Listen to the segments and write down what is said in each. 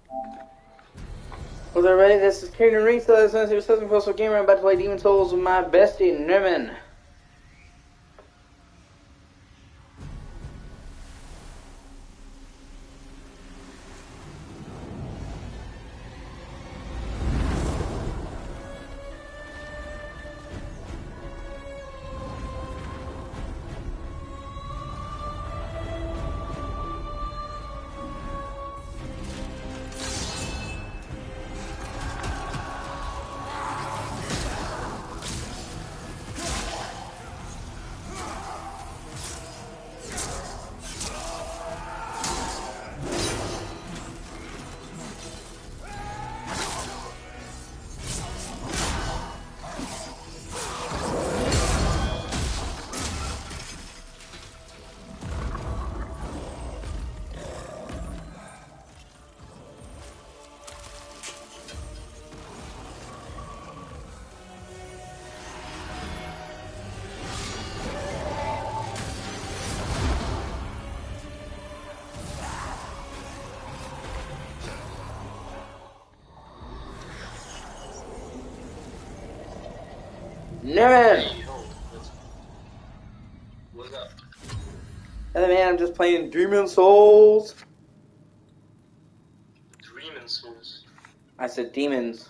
What's up, everybody? This is Karen Risa. This is a Southern Postal Gamer. I'm about to play Demon Souls with my bestie, Nermin. Nermin! Hey, yo, what's up? Hey, man, I'm just playing Demon Souls. Dreamin' Souls. I said demons.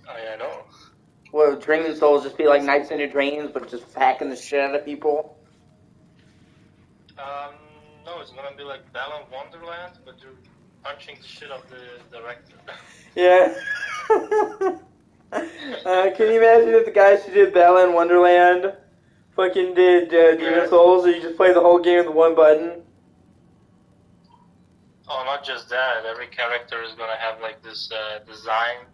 I know. Well, Demon Souls just be like Nights into Dreams, but just hacking the shit out of people. No, it's gonna be like Balan Wonderland, but you're punching the shit out the director. Yeah. Can you imagine if the guys who did Balan Wonderland fucking did Demon Souls, or you just play the whole game with one button? Oh, not just that. Every character is gonna have like this design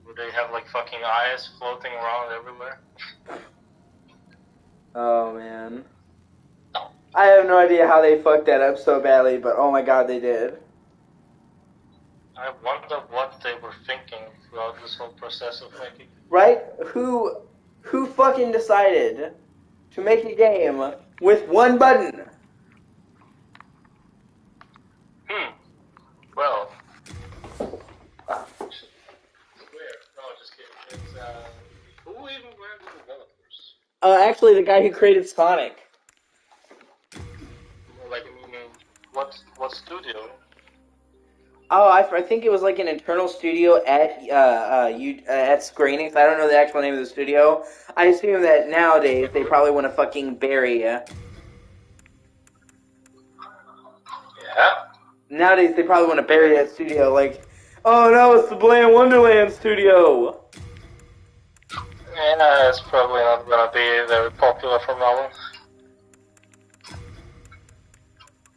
where they have like fucking eyes floating around everywhere. Oh, man. I have no idea how they fucked that up so badly, but oh my god, they did. I wonder what they were thinking throughout this whole process of making. Right? Who fucking decided to make a game with one button? Well. No, just kidding. It's, who even were the developers? Actually, the guy who created Sonic. Like, I mean, what studio? Oh, I think it was like an internal studio at Square Enix. I don't know the actual name of the studio. I assume that nowadays they probably want to fucking bury you. Yeah. Nowadays they probably want to bury that studio. Like, oh no, it's the Bland Wonderland studio. Yeah, it's probably not gonna be very popular from now on.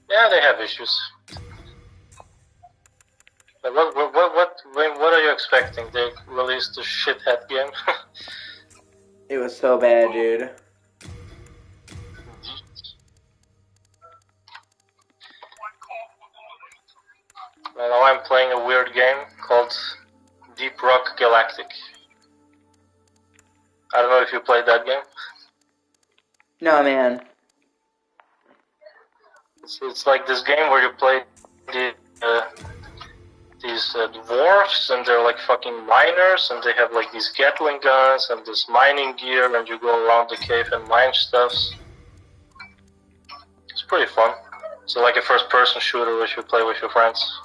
Yeah, they have issues. But what are you expecting? They released the shithead game. It was so bad, dude. Well, now I'm playing a weird game called Deep Rock Galactic. I don't know if you played that game. No, man. It's like this game where you play these dwarfs, and they're like fucking miners, and they have like these Gatling guns and this mining gear, and you go around the cave and mine stuff. It's pretty fun. It's like a first-person shooter which you play with your friends.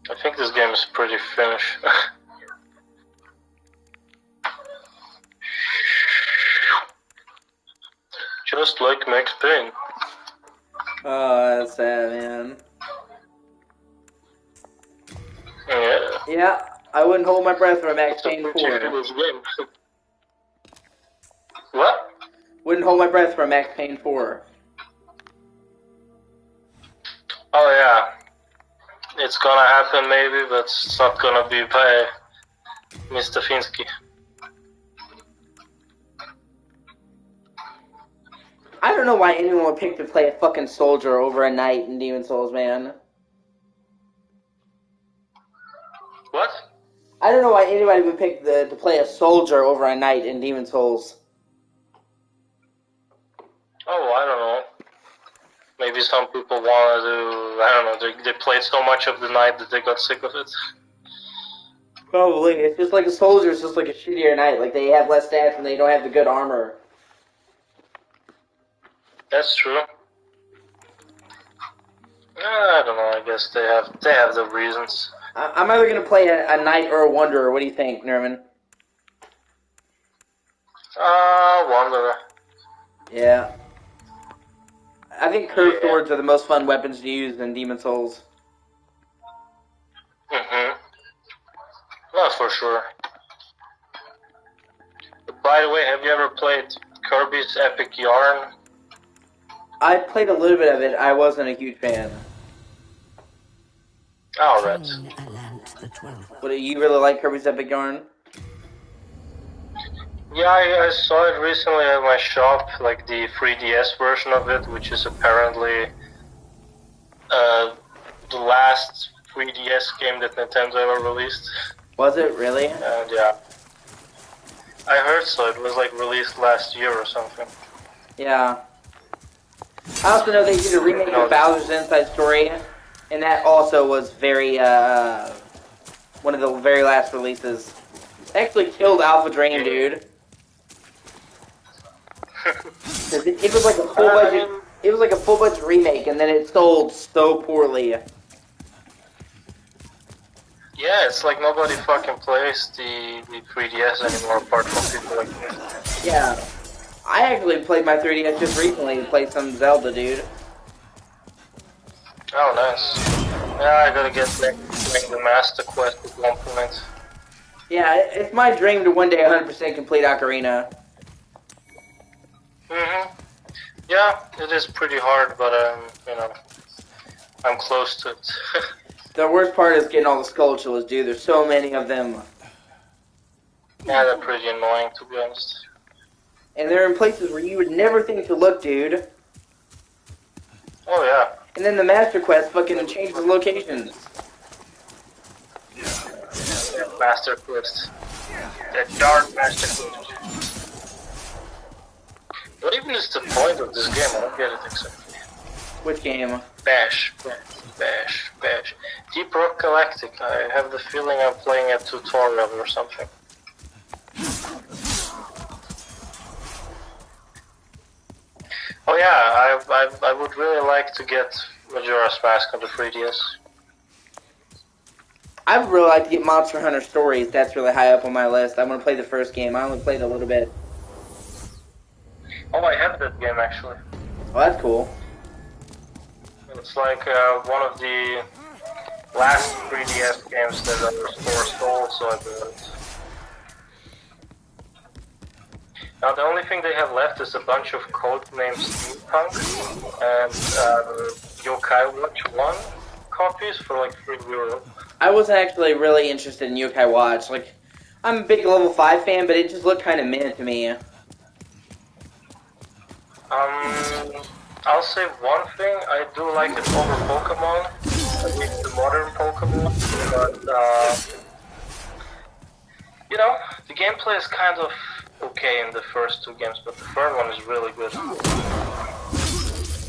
I think this game is pretty finished. Just like Max Payne. Oh, that's sad, man. Yeah. Yeah, I wouldn't hold my breath for a Max Payne 4. What? Wouldn't hold my breath for a Max Payne 4. Oh yeah. It's gonna happen maybe, but it's not gonna be by Mr. Finsky. I don't know why anyone would pick to play a fucking soldier over a knight in Demon Souls, man. What? I don't know why anybody would pick to play a soldier over a knight in Demon Souls. Oh, I don't know. Maybe some people want to, I don't know, they played so much of the night that they got sick of it. Probably. It's just like a soldier. It's just like a shittier knight. Like they have less stats and they don't have the good armor. That's true. I don't know. I guess they have the reasons. I'm either gonna play a knight or a wanderer. What do you think, Nermin? Wanderer. Yeah. I think curved Yeah. swords are the most fun weapons to use in Demon Souls. Not for sure. But by the way, have you ever played Kirby's Epic Yarn? I played a little bit of it. I wasn't a huge fan. Oh, right. But you really like Kirby's Epic Yarn? Yeah, I saw it recently at my shop, like the 3DS version of it, which is apparently the last 3DS game that Nintendo ever released. Was it really? And yeah, I heard so. It was like released last year or something. Yeah. I also know they did a remake of Bowser's Inside Story, and that also was very, one of the very last releases. They actually killed Alpha Dream, dude. It was like a full budget. It was like a full budget remake, and then it sold so poorly. Yeah, it's like nobody fucking plays the 3DS anymore, apart from people like me. Yeah. I actually played my 3DS just recently to play some Zelda, dude. Oh, nice. Yeah, I gotta get back to playing the Master Quest at one point. Yeah, it's my dream to one day 100% complete Ocarina. Yeah, it is pretty hard, but you know, I'm close to it. The worst part is getting all the Skulltulas, dude. There's so many of them. Yeah, they're pretty annoying, to be honest. And they're in places where you would never think to look, dude. Oh, yeah. And then the Master Quest fucking changes locations. Yeah, Master Quest. That dark Master Quest. What even is the point of this game? I don't get it exactly. Which game? Bash. Deep Rock Galactic. I have the feeling I'm playing a tutorial or something. Oh yeah, I would really like to get Majora's Mask on the 3DS. I would really like to get Monster Hunter Stories. That's really high up on my list. I want to play the first game. I only played a little bit. Oh, I have that game actually. Oh, that's cool. It's like one of the last 3DS games that are restored soul, so I do it. Now the only thing they have left is a bunch of codenamed Steampunk and Yokai Watch 1 copies for like €3. I wasn't actually really interested in Yokai Watch. Like, I'm a big level 5 fan, but it just looked kind of meh to me. I'll say one thing, I do like it over Pokemon, at least the modern Pokemon, but you know, the gameplay is kind of okay in the first two games, but the third one is really good.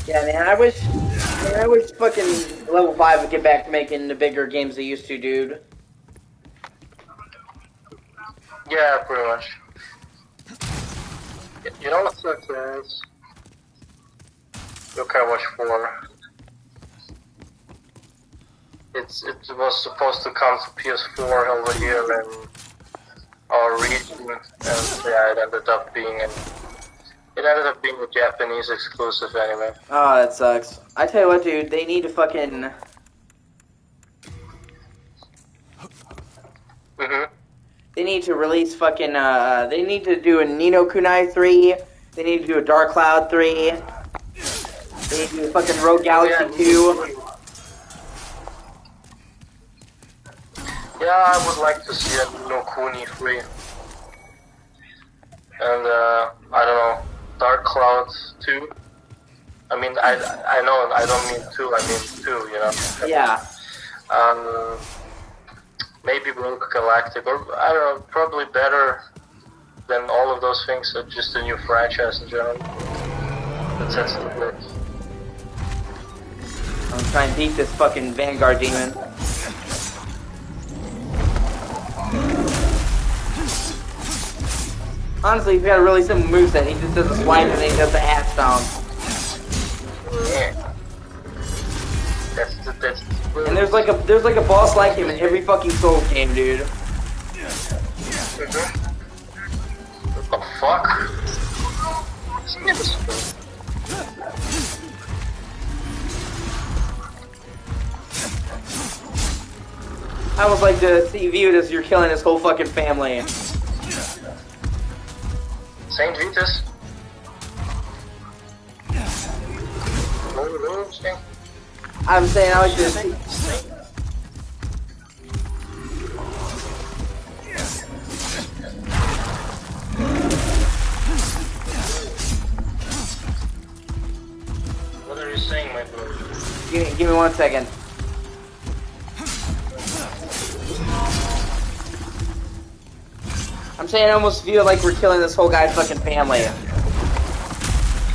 Yeah, man, I wish fucking level 5 would get back to making the bigger games they used to, dude. Yeah, pretty much. You know what sucks is Yokai Watch 4. It was supposed to come to PS4 over here in our region, and yeah, it ended up being a Japanese exclusive anyway. Oh, that sucks. I tell you what, dude, they need to fucking... They need to release fucking, they need to do a Nino Kunai 3, they need to do a Dark Cloud 3, they need to do a fucking Rogue Galaxy 2. Yeah, I would like to see a Nino Kuni 3. And, I don't know, Dark Cloud 2. I mean, I know, I don't mean 2, I mean 2, you know? Yeah. Maybe Rogue Galactic, or I don't know, probably better than all of those things, just a new franchise in general. sets to work. I'm trying to beat this fucking Vanguard demon. Honestly, he's got a really simple moveset. He just does a swipe and then he does the ass stomp. Yeah. That's And there's like a boss like him in every fucking Souls game, dude. What the fuck? I would like to see viewed as you're killing his whole fucking family. Saint Vitus? I'm saying I was just... What are you saying, my bro? Give me 1 second. I'm saying I almost feel like we're killing this whole guy's fucking family.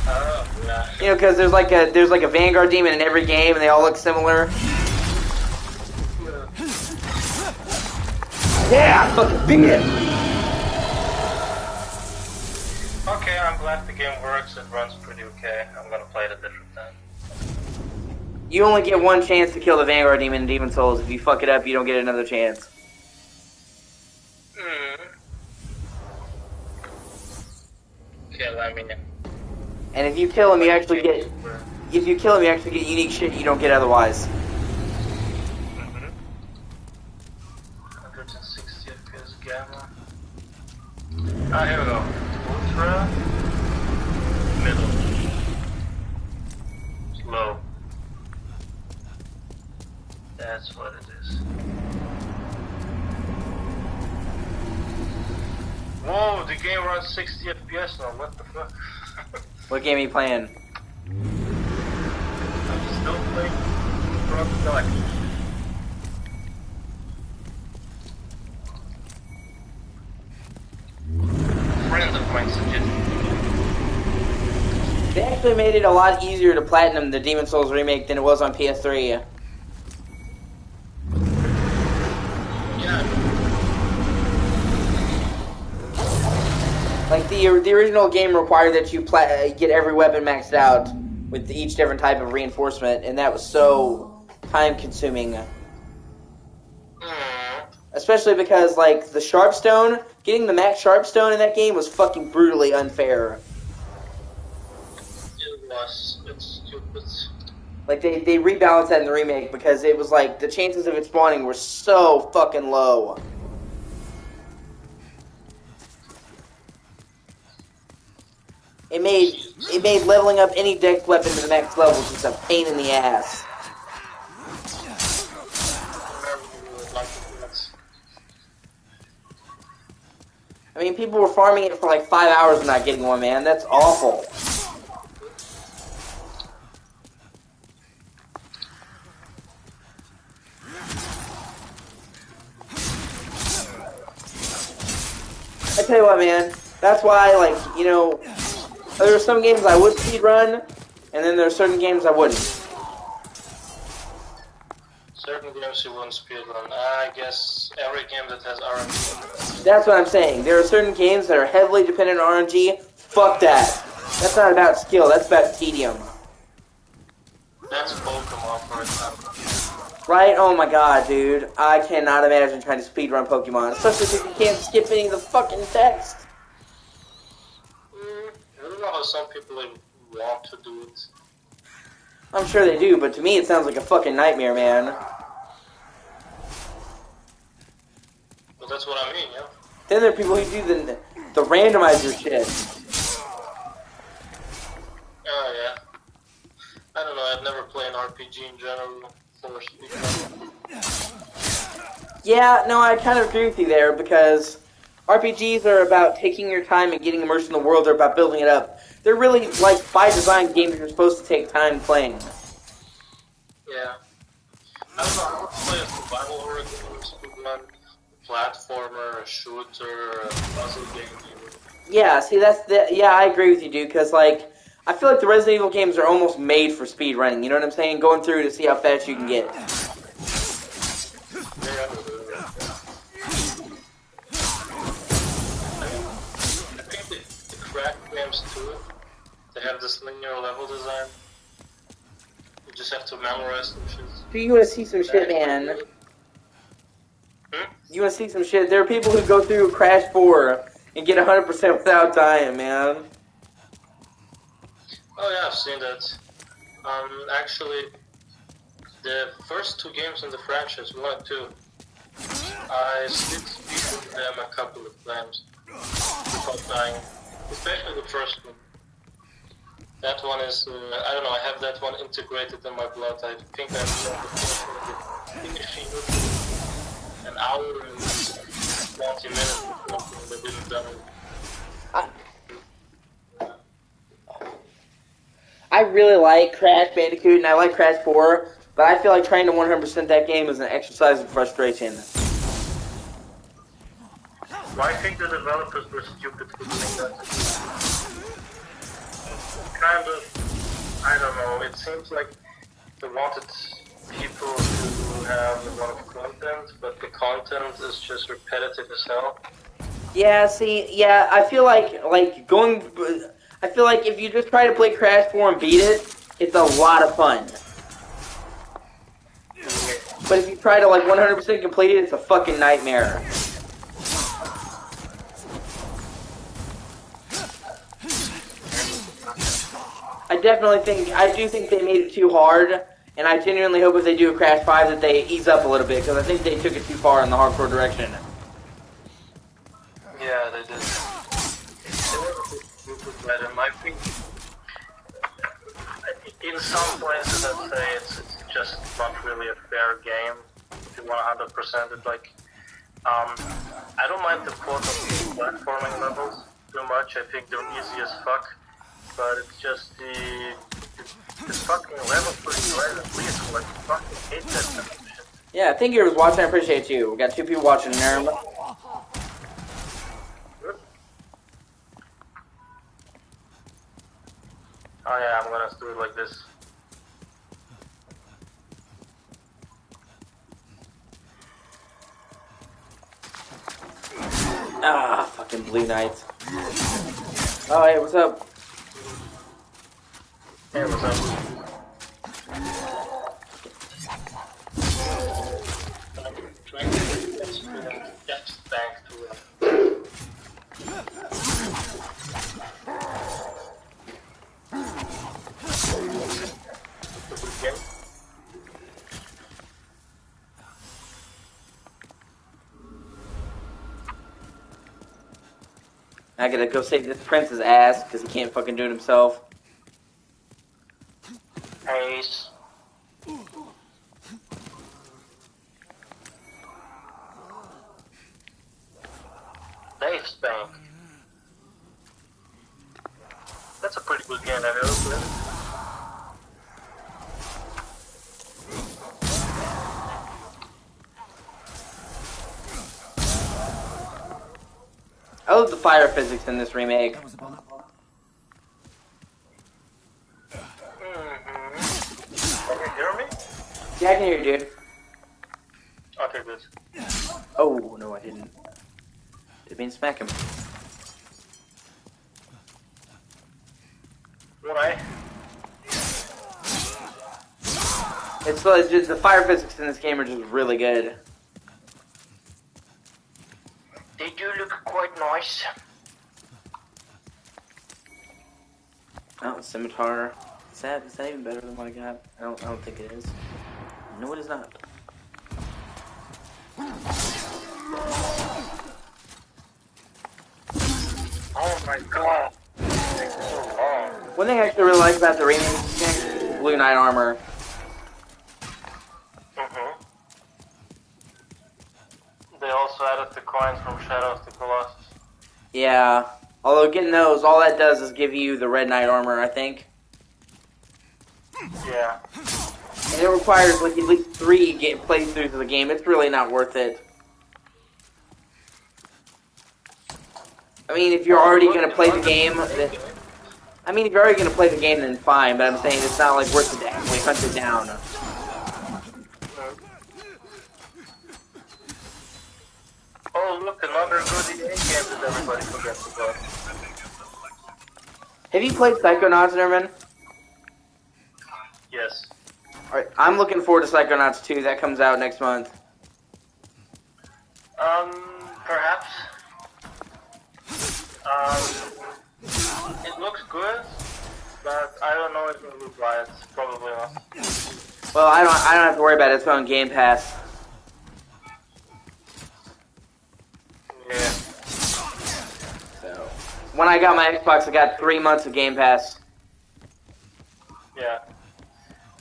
Oh, yeah. You know, because there's like a Vanguard demon in every game, and they all look similar. Yeah, fucking beat it. Okay, I'm glad the game works. It runs pretty okay. I'm gonna play it a different time. You only get one chance to kill the Vanguard demon in Demon Souls. If you fuck it up, you don't get another chance. Okay, let me know. And if you kill him, you actually get... If you kill him, you actually get unique shit you don't get otherwise. 160 FPS gamma. Ah, here we go. Ultra. Middle. Low. That's what it is. Whoa, the game runs 60 FPS now, what the fuck? What game are you playing? I'm still playing Frog Galaxy. Friends of mine suggested. They actually made it a lot easier to platinum the Demon Souls remake than it was on PS3. Yeah. Like the original game required that you get every weapon maxed out with each different type of reinforcement, and that was so time consuming. Especially because like the Sharpstone, getting the max Sharpstone in that game was fucking brutally unfair. It was. It's stupid. Like they rebalanced that in the remake because it was like the chances of it spawning were so fucking low. It made leveling up any dex weapon to the next level just a pain in the ass. I mean, people were farming it for like 5 hours and not getting one, man. That's awful. I tell you what, man. That's why, like, you know, there are some games I would speedrun, and then there are certain games I wouldn't. Certain games you wouldn't speedrun. I guess every game that has RNG. That's what I'm saying. There are certain games that are heavily dependent on RNG. Fuck that. That's not about skill. That's about tedium. That's Pokemon, for example. Right? Oh my god, dude. I cannot imagine trying to speedrun Pokemon. Especially if you can't skip any of the fucking text. I don't know how some people want to do it. I'm sure they do, but to me it sounds like a fucking nightmare, man. But that's what I mean, yeah. Then there are people who do the randomizer shit. Oh, yeah. I don't know, I've never played an RPG in general for speedrun. Yeah, no, I kind of agree with you there, because RPGs are about taking your time and getting immersed in the world. They're about building it up. They're really, like, by design games that you're supposed to take time playing. Yeah. I don't know, I would play a survival horror game, speedrun, a platformer, a shooter, a puzzle game. Yeah, see, yeah, I agree with you, dude, because, like, I feel like the Resident Evil games are almost made for speed running. You know what I'm saying? Going through to see how fast you can get. I think the crack games too, they have this linear level design. You just have to memorize some shit. Do you want to see some shit, man? You want to see some shit? There are people who go through Crash 4 and get 100% without dying, man. Oh yeah, I've seen that. Actually, the first 2 games in the franchise, 1 and 2, I did speed them a couple of times without dying. Especially the first one. That one is, I don't know, I have that one integrated in my blood. I think I'm finishing an hour and 20 minutes before I didn't done. I really like Crash Bandicoot and I like Crash 4, but I feel like trying to 100% that game is an exercise in frustration. Well, I think the developers were stupid for doing that. Kind of, I don't know, it seems like they wanted people to have a lot of content, but the content is just repetitive as hell. Yeah, see, yeah, I feel like if you just try to play Crash 4 and beat it, it's a lot of fun. But if you try to 100% complete it, it's a fucking nightmare. I do think they made it too hard, and I genuinely hope if they do a Crash 5 that they ease up a little bit, because I think they took it too far in the hardcore direction. Yeah, they did. They were a bit stupid, but I think in some places I'd say it's just not really a fair game if you want 100% it. I don't mind the quote-unquote platforming levels too much. I think they're easy as fuck. But it's just the fucking level for the Resident Evil. I fucking hate that kind of shit. Yeah, thank you for watching. I appreciate you. We got 2 people watching, Nermin. Oh yeah, I'm gonna do it like this. Ah, fucking Blue Knights. Oh, hey, what's up? Hey, what's up? I'm trying to get back to it. I gotta go save this prince's ass because he can't fucking do it himself. Ace. Dave Spank. That's a pretty good game, have you ever played it? I love the fire physics in this remake. Can you hear me? Yeah, I can hear you, dude. Okay, good. Oh, no, I didn't. Didn't mean to smack him. Why? It's just the fire physics in this game are just really good. They do look quite nice. Oh, scimitar. Is that even better than what I got? I don't think it is. No, it is not. Oh my god. It takes so long. One thing I actually really like about the remake is Blue Knight armor. They also added the coins from Shadow of the Colossus. Yeah. Although getting those, all that does is give you the Red Knight armor, I think. Yeah. And it requires at least 3 playthroughs of the game. It's really not worth it. I mean, if you're already going to play the game, then... I mean, if you're already gonna play the game, then fine. But I'm saying it's not like worth it to actually hunt it down. Oh, look, another good EA game that everybody forgets about. Have you played Psychonauts, Nermin? Yes. Alright, I'm looking forward to Psychonauts 2. That comes out next month. Perhaps. It looks good, but I don't know if I will buy it. Probably not. Well, I don't have to worry about it. It's on Game Pass. Yeah. So, when I got my Xbox, I got 3 months of Game Pass. Yeah.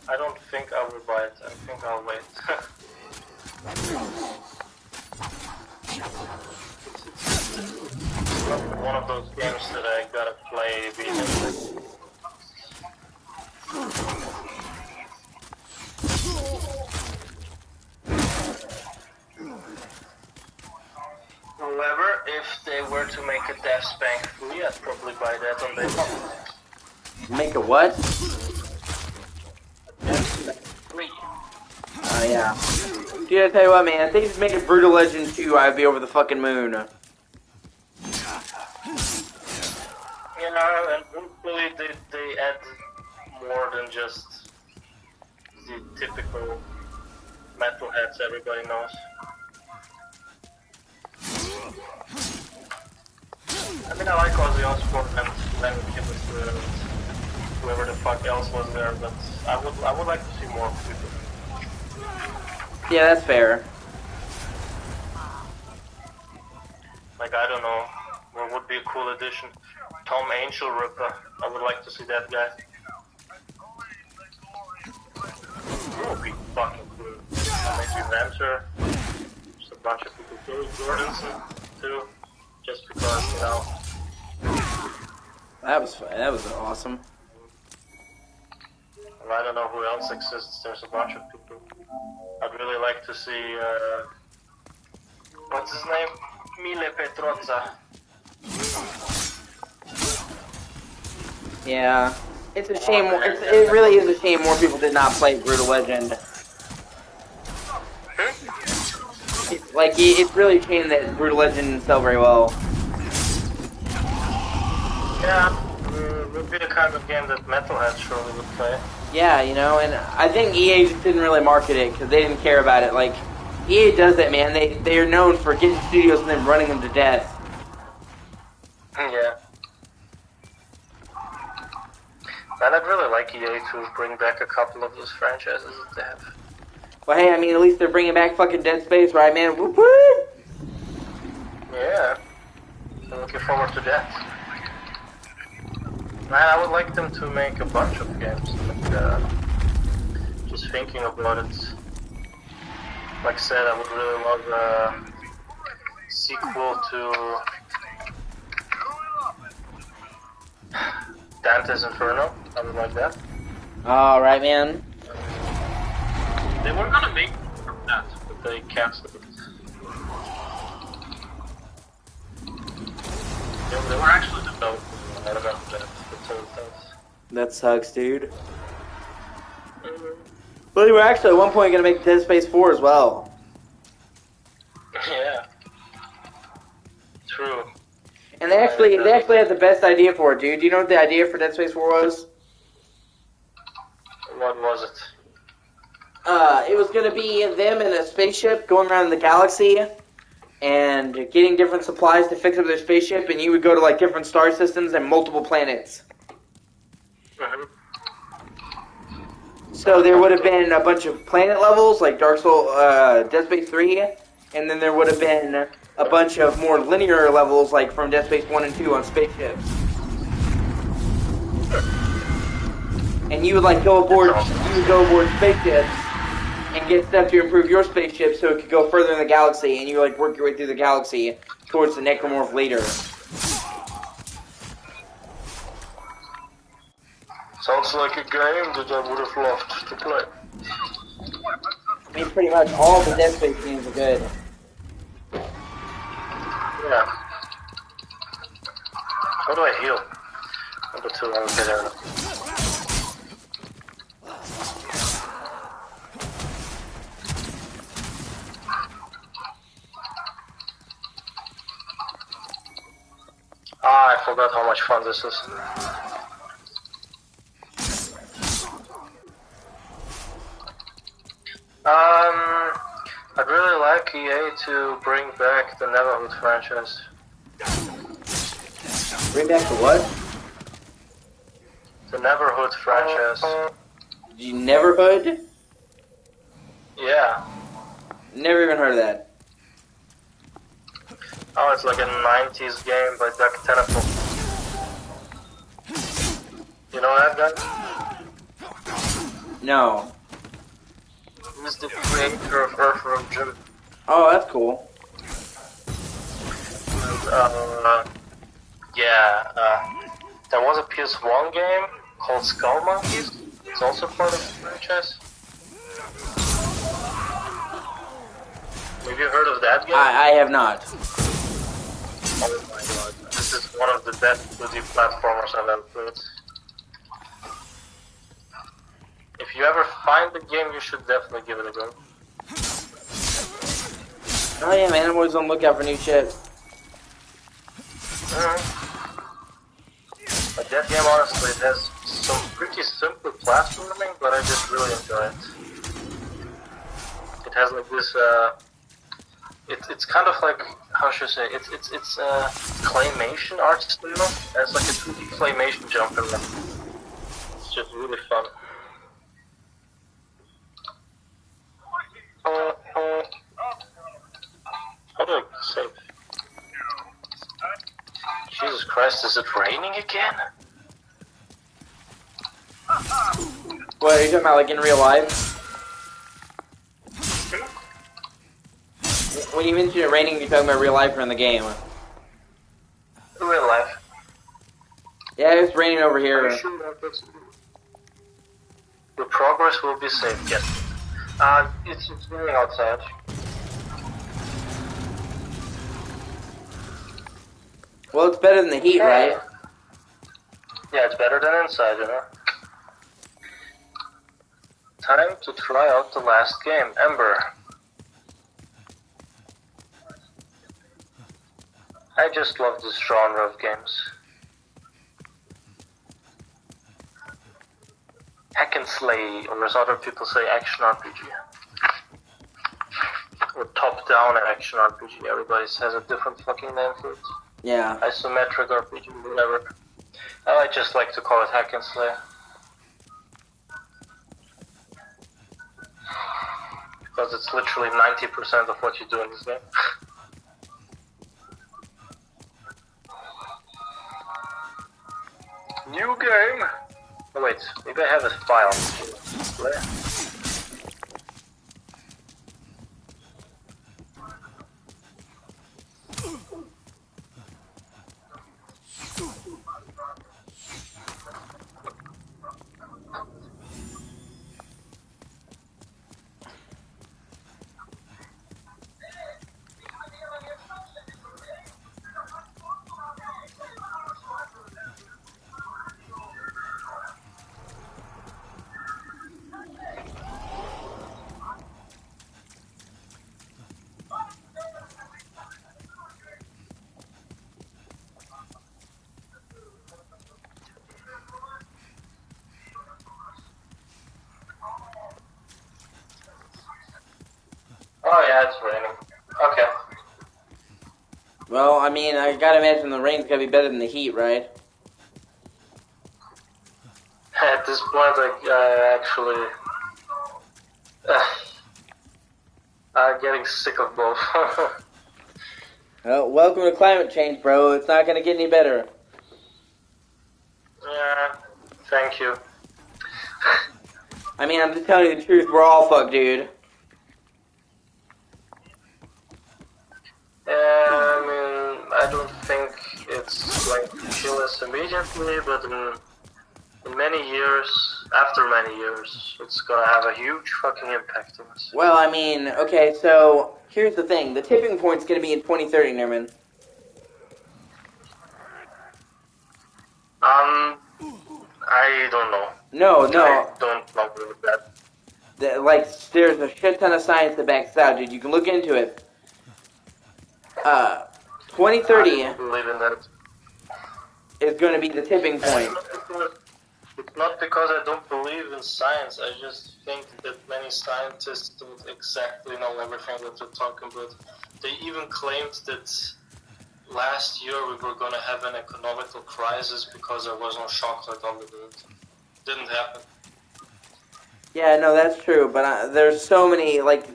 I don't think I will buy it. I think I'll wait. It's one of those games that I gotta play immediately. However, if they were to make a Death Spank free, I'd probably buy that on day one. Make a what? Free. Oh, yeah. Dude, I tell you what, man. If they just made a Brutal Legend 2, I'd be over the fucking moon. Yeah, and hopefully they add more than just the typical metalheads everybody knows. I mean, I like Ozzy Osbourne and Lemmy Kilmister and whoever the fuck else was there, but I would like to see more people. Yeah, that's fair. Like, I don't know, what would be a cool addition? Tom Angel Ripper. I would like to see that guy. That would be fucking cool. Maybe Ramser. Just a bunch of people too. Jordanson too. Just because, you know. That was fun. That was awesome. I don't know who else exists. There's a bunch of people. I'd really like to see, what's his name? Mile Petrozza. Yeah. It's a shame. It really is a shame more people did not play Brutal Legend. It's really a shame that Brutal Legend didn't sell very well. Yeah, it would be the kind of game that Metalhead surely would play. Yeah, you know, and I think EA just didn't really market it because they didn't care about it. Like, EA does that, man. They are known for getting studios and then running them to death. Yeah. And I'd really like EA to bring back a couple of those franchises that they have. Well, hey, I mean, at least they're bringing back fucking Dead Space, right, man? Whoop whoop! Yeah. I'm looking forward to that. Man, I would like them to make a bunch of games. Like, just thinking about it. Like I said, I would really love a sequel to Dante's Inferno. I would like that. Alright, man. They were gonna make that, but they cancelled it. They were actually developing it. I remember that. That sucks, dude. Well, they were actually at one point going to make Dead Space 4 as well. Yeah. True. And they actually had the best idea for it, dude. Do you know what the idea for Dead Space 4 was? What was it? It was going to be them in a spaceship going around the galaxy and getting different supplies to fix up their spaceship, and you would go to like different star systems and multiple planets. Mm-hmm. So there would have been a bunch of planet levels, like Dead Space 3, and then there would have been a bunch of more linear levels, like from Dead Space 1 and 2 on spaceships. And you would like go aboard spaceships and get stuff to improve your spaceship so it could go further in the galaxy, and you like work your way through the galaxy towards the Necromorph leader. Sounds like a game that I would have loved to play. I mean, pretty much all the Dead Space games are good. Yeah. How do I heal? Number 2, I'm getting it. Ah, I forgot how much fun this is. I'd really like EA to bring back the Neverhood franchise. Bring back the what? The Neverhood franchise. The Neverhood? Yeah. Never even heard of that. Oh, it's like a 90s game by Duck Tentacle. You know that guy? No. He's the creator of Earthworm Jim. Oh, that's cool. There was a PS1 game called Skull Monkeys. It's also part of the franchise. Have you heard of that game? I have not. Oh my god. This is one of the best 2D platformers I've ever played. If you ever find the game, you should definitely give it a go. Oh yeah, man, I'm always on the lookout for new shit. But that game, honestly, it has some pretty simple platforming, but I just really enjoy it. It has like this, it's kind of like, how should I say, it's claymation art style. It's like a 2D claymation jump in there. It's just really fun. How do I save? Jesus Christ, is it raining again? What, are you talking about like in real life? When you mention it raining, you're talking about real life or in the game? In real life. Yeah, it's raining over here. Are you sure about this? Your progress will be saved, yes. It's raining outside. Well, it's better than the heat, right? Yeah, it's better than inside, you know. Time to try out the last game, Ember. I just love this genre of games. Hack and slay, or as other people say, action RPG. Or top-down action RPG. Everybody has a different fucking name for it. Yeah. Isometric RPG, whatever. I just like to call it hack and slay. Because it's literally 90% of what you do in this game. New game! Oh wait, maybe I have a file. Oh yeah, it's raining. Okay. Well, I mean, I gotta imagine the rain's gotta be better than the heat, right? At this point, I actually... I'm getting sick of both. Well, welcome to climate change, bro. It's not gonna get any better. Yeah, thank you. I mean, I'm just telling you the truth. We're all fucked, dude. I mean, I don't think it's going to kill us immediately, but in many years, after many years, it's gonna have a huge fucking impact on us. Well, I mean, okay, so here's the thing. The tipping point's gonna be in 2030, Nermin. I don't know. No. I don't agree with that. Like, there's a shit ton of science that backs it out, dude. You can look into it. 2030 I don't believe in that. is going to be the tipping point. It's not because I don't believe in science. I just think that many scientists don't exactly know everything that they're talking about. They even claimed that last year we were going to have an economical crisis because there was no chocolate on the world. Didn't happen. Yeah, no, that's true, but there's so many, like,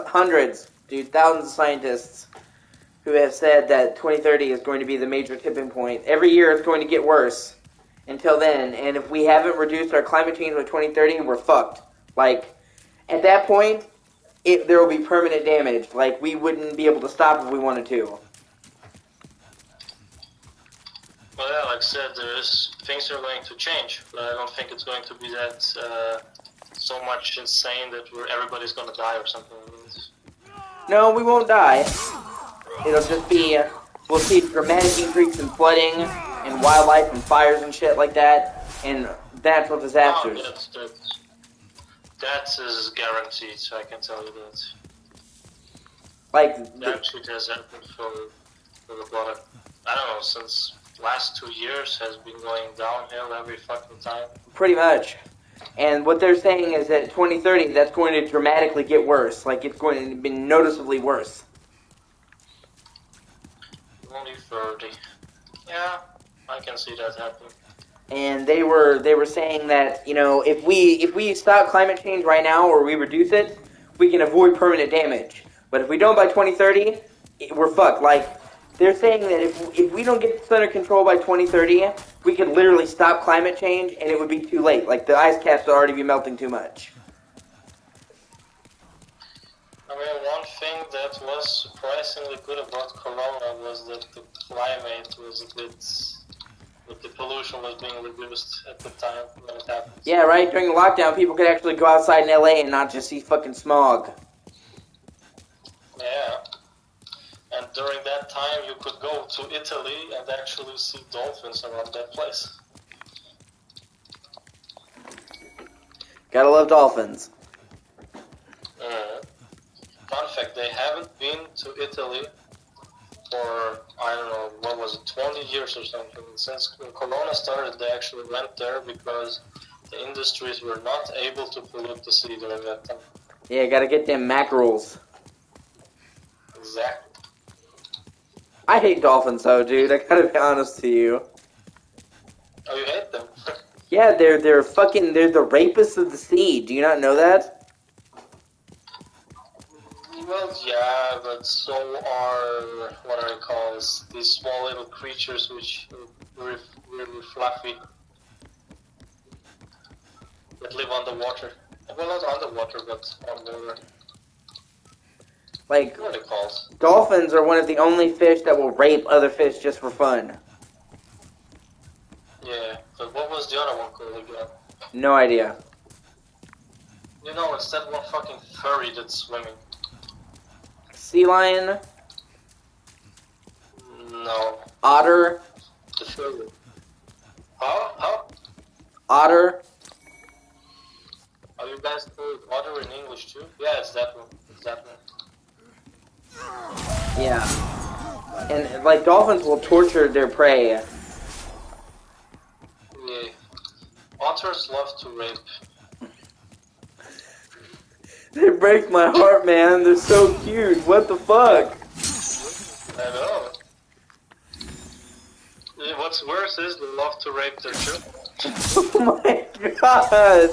hundreds, dude, thousands of scientists who have said that 2030 is going to be the major tipping point. Every year it's going to get worse until then, and if we haven't reduced our climate change by 2030, we're fucked. Like, at that point, there will be permanent damage. Like, we wouldn't be able to stop if we wanted to. Well, yeah, like I said, things are going to change, but I don't think it's going to be that so much insane that everybody's going to die or something like this. No, we won't die. It'll just be, we'll see dramatic increase in flooding and wildlife and fires and shit like that, and natural disasters. Oh, that is guaranteed, I can tell you that. Like, that shit has happened for about, I don't know, since last 2 years has been going downhill every fucking time. Pretty much. And what they're saying is that 2030, that's going to dramatically get worse. Like, it's going to be noticeably worse. Only 30. Yeah, I can see that happening. And they were saying that, you know, if we stop climate change right now or we reduce it, we can avoid permanent damage. But if we don't by 2030, we're fucked. Like, they're saying that if we don't get this under control by 2030, we could literally stop climate change and it would be too late. Like, the ice caps would already be melting too much. I mean, one thing that was surprisingly good about Corona was that the climate was a bit... that the pollution was being reduced at the time when it happened. Yeah, right? During the lockdown, people could actually go outside in LA and not just see fucking smog. Yeah. And during that time, you could go to Italy and actually see dolphins around that place. Gotta love dolphins. Fun fact, they haven't been to Italy for, I don't know, what was it, 20 years or something. Since Corona started, they actually went there because the industries were not able to pollute the sea during that time. Yeah, gotta get them mackerels. Exactly. I hate dolphins though, dude. I gotta be honest to you. Oh, you hate them? Yeah, they're the rapists of the sea. Do you not know that? Well, yeah, but so are, what are they called, these small little creatures which are really fluffy, that live underwater. Well, not underwater, but on the... Like, what are they called? Dolphins are one of the only fish that will rape other fish just for fun. Yeah, but what was the other one called again? No idea. You know, it's that one fucking furry that's swimming. Sea lion? No. Otter? The furry. Huh? Otter? Are you guys called otter in English too? Yeah, it's that one. It's that one. Yeah. And, like, dolphins will torture their prey. Yeah. Otters love to rape. They break my heart, man. They're so cute. What the fuck? I know. What's worse is they love to rape their children. Oh my god!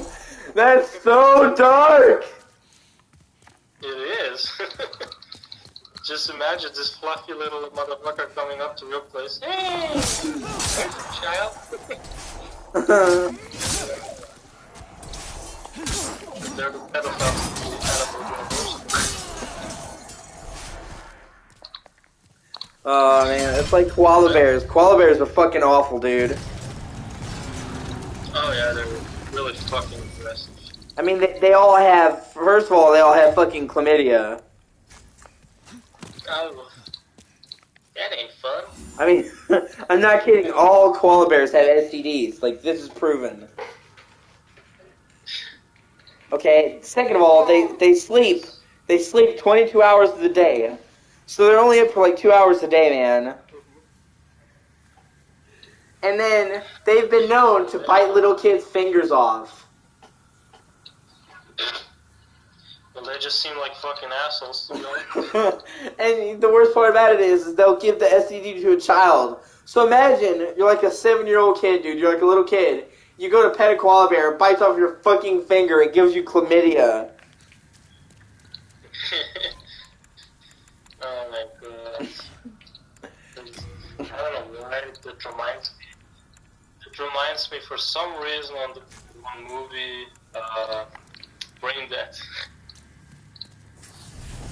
That's so dark! It is. Just imagine this fluffy little motherfucker coming up to your place. Hey! Child. They're the pedophiles. Oh man, it's like koala bears. Koala bears are fucking awful, dude. Oh yeah, they're really fucking aggressive. I mean, they all have, first of all, they all have fucking chlamydia. Oh, that ain't fun. I mean, I'm not kidding, all koala bears have STDs. Like, this is proven. Okay. Second of all, they sleep. They sleep 22 hours of the day, so they're only up for like 2 hours a day, man. And then they've been known to bite little kids' fingers off. Well, they just seem like fucking assholes, to be honest. And the worst part about it is they'll give the STD to a child. So imagine you're like a 7-year-old kid, dude. You're like a little kid. You go to pet a koala bear, it bites off your fucking finger, and gives you chlamydia. Oh my god. I don't know why it reminds me for some reason on the one movie, Brain Dead.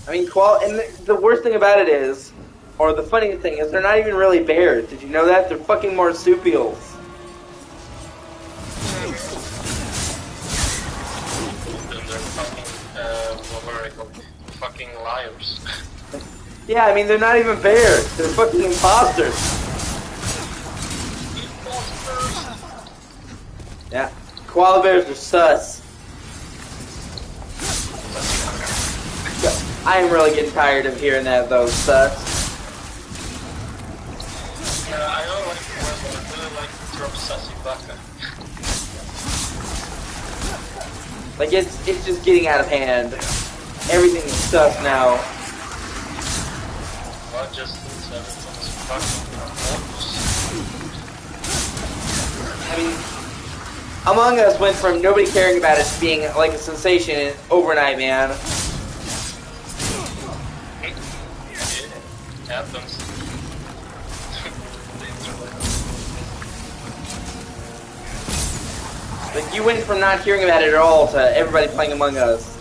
I mean, and the worst thing about it is, or the funniest thing is, they're not even really bears. Did you know that? They're fucking marsupials. Fucking liars. Yeah, I mean, they're not even bears. They're fucking imposters. Yeah, koala bears are sus. I am really getting tired of hearing that, though, sus. I don't like the word, but I really like the term sussy baka. Like, it's just getting out of hand. Everything is sus now. Not just this, everything's fucking I mean, Among Us went from nobody caring about it to being like a sensation overnight, man. It happens. Like, you went from not hearing about it at all to everybody playing Among Us.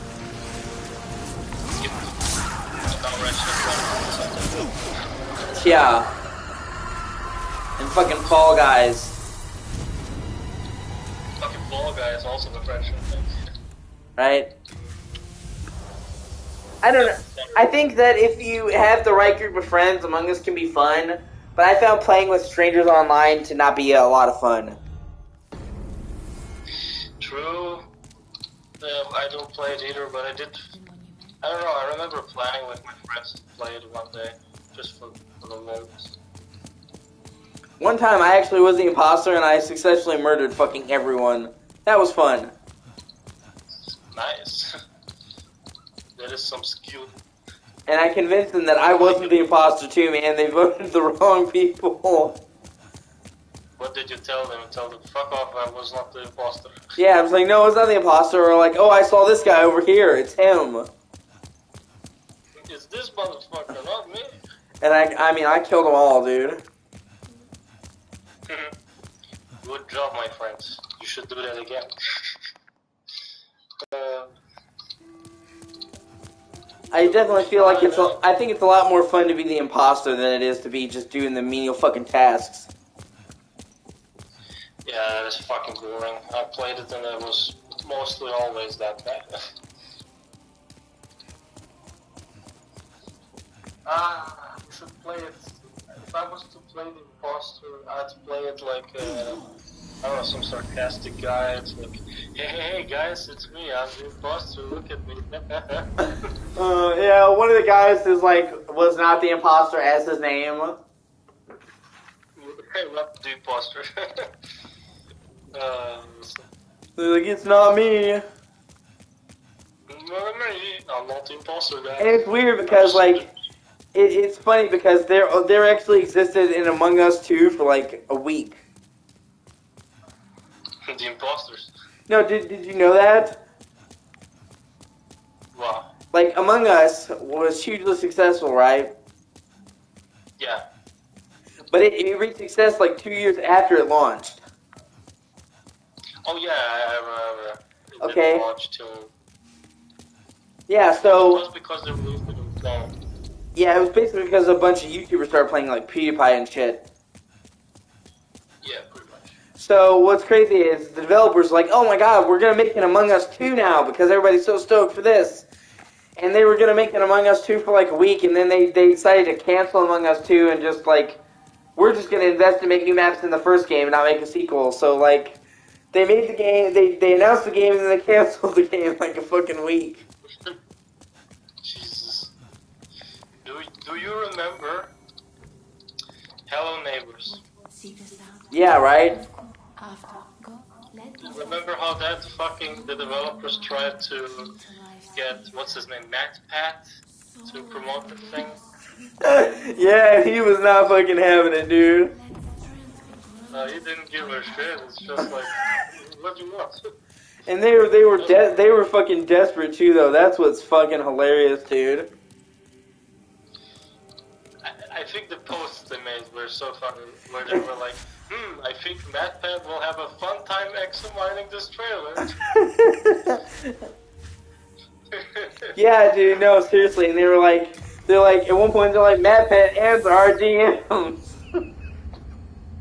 Yeah. And fucking Fall Guys. Fucking Fall Guys also the friendship thing. Right? I don't know. I think that if you have the right group of friends, Among Us can be fun. But I found playing with strangers online to not be a lot of fun. True. I don't play it either, but I don't know, I remember playing with my friends to play it one day, just for the lulz. One time I actually was the imposter and I successfully murdered fucking everyone. That was fun. Nice. That is some skill. And I convinced them that I wasn't the imposter too, man. They voted the wrong people. What did you tell them? Tell them, fuck off, I was not the imposter. Yeah, I was like, no, it's not the imposter. Or like, oh, I saw this guy over here. It's him. It's this motherfucker, not me. And I mean, I killed them all, dude. Good job, my friends. You should do that again. I definitely feel like I think it's a lot more fun to be the imposter than it is to be just doing the menial fucking tasks. Yeah, that is fucking boring. I played it and it was mostly always that bad. We should play it. If I was to play the imposter, I'd play it like, I don't know, some sarcastic guy. It's like, hey guys, it's me, I'm the imposter, look at me. Yeah, one of the guys is like, was not the imposter as his name. Hey, not the imposter. They're like, it's not me. Not me, I'm not the imposter guy. And it's weird because, like, it's funny because there actually existed in Among Us 2 for like a week. The imposters. No, did you know that? Wow. Like, Among Us was hugely successful, right? Yeah. But it reached success like 2 years after it launched. Oh yeah, I remember. It Okay. didn't launch till... Yeah, It so... was because they released it in phone. Yeah, it was basically because a bunch of YouTubers started playing like PewDiePie and shit. Yeah, pretty much. So what's crazy is the developers are like, oh my god, we're going to make an Among Us 2 now because everybody's so stoked for this. And they were going to make an Among Us 2 for like a week, and then they decided to cancel Among Us 2 and just like, we're just going to invest in making maps in the first game and not make a sequel. So like, They made the game. They announced the game and then they canceled the game like a fucking week. Jesus. Do you remember Hello Neighbors? Yeah, right. Remember how that fucking the developers tried to get what's his name, Matt Pat, to promote the thing? Yeah, he was not fucking having it, dude. He didn't give a shit. It's just like, what do you want? And they were fucking desperate too, though. That's what's fucking hilarious, dude. I think the posts they made were so funny, where they were like, I think MatPat will have a fun time examining this trailer. Yeah, dude. No, seriously. And they're like, at one point they're like, Matt Pat answer our DMs.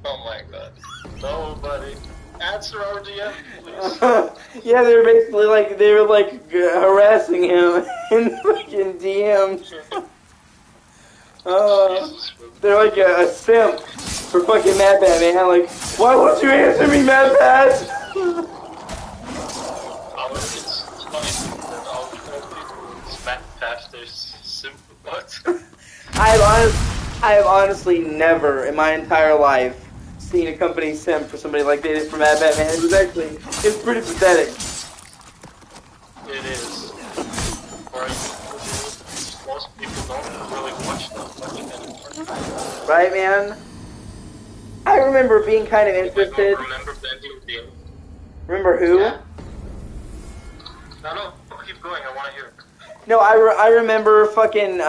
Oh my god. Nobody. Answer our DM, please. Yeah, they were like harassing him in fucking DMs. They're like a simp for fucking Matt Pat, man. Like, why won't you answer me, Matt Pat? It's funny that all people with MatPat, they're simple, but... I have honestly never in my entire life seen a company simp for somebody like they did for Matt Pat, man. It's pretty pathetic. It is. Or most people don't really watch that much anymore. Right, man? I remember being kind of interested. Remember Bendy with the... Remember who? Yeah. No, keep going, I want to hear it. No, I remember fucking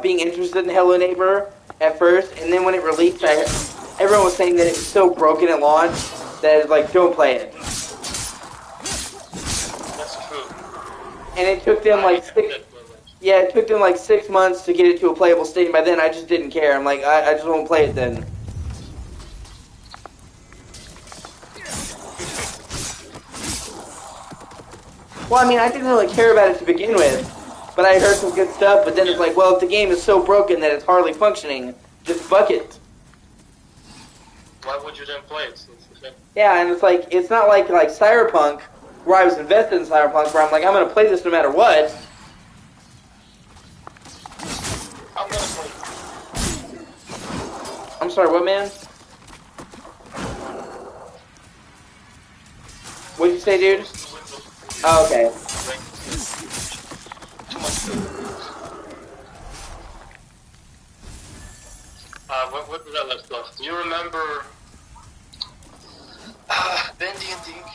being interested in Hello Neighbor at first, and then when it released, everyone was saying that it was so broken at launch that it's like, don't play it. That's true. And it took them like it took them like 6 months to get it to a playable state, and by then I just didn't care. I'm like, I just won't play it then. Well, I mean, I didn't really care about it to begin with, but I heard some good stuff, but then it's like, well, if the game is so broken that it's hardly functioning, just fuck it. Why would you then play it? Yeah, and it's like, it's not like Cyberpunk, where I was invested in Cyberpunk, where I'm like, I'm going to play this no matter what. I'm gonna play. I'm sorry, what, man? What'd you say, dude? Oh, okay. What did I left off? Do you remember Bendy and Dink?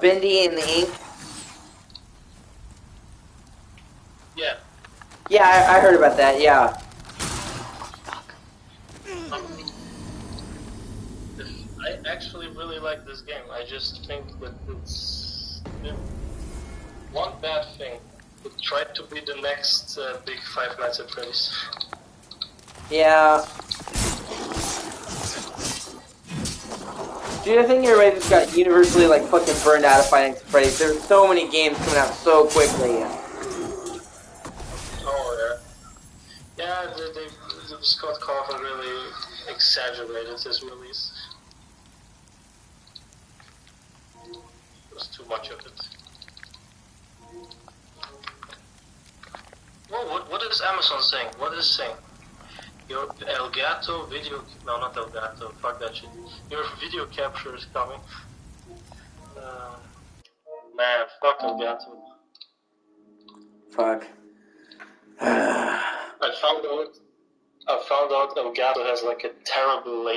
Bendy and the Ink? Yeah. Yeah, I heard about that, yeah. I actually really like this game. I just think that it's one bad thing. It tried to be the next big Five Nights at Freddy's. Yeah. Dude, I think everybody just got universally, like, fucking burned out of Fighting Freddy's. There's so many games coming out so quickly. Oh, yeah. Yeah, Scott Cawthon really exaggerated his release. There's too much of it. Well, what is Amazon saying? What is it saying? Your Elgato video... No, not Elgato. Fuck that shit. Your video capture is coming. Man, fuck Elgato. Fuck. I found out Elgato has like a terrible latency.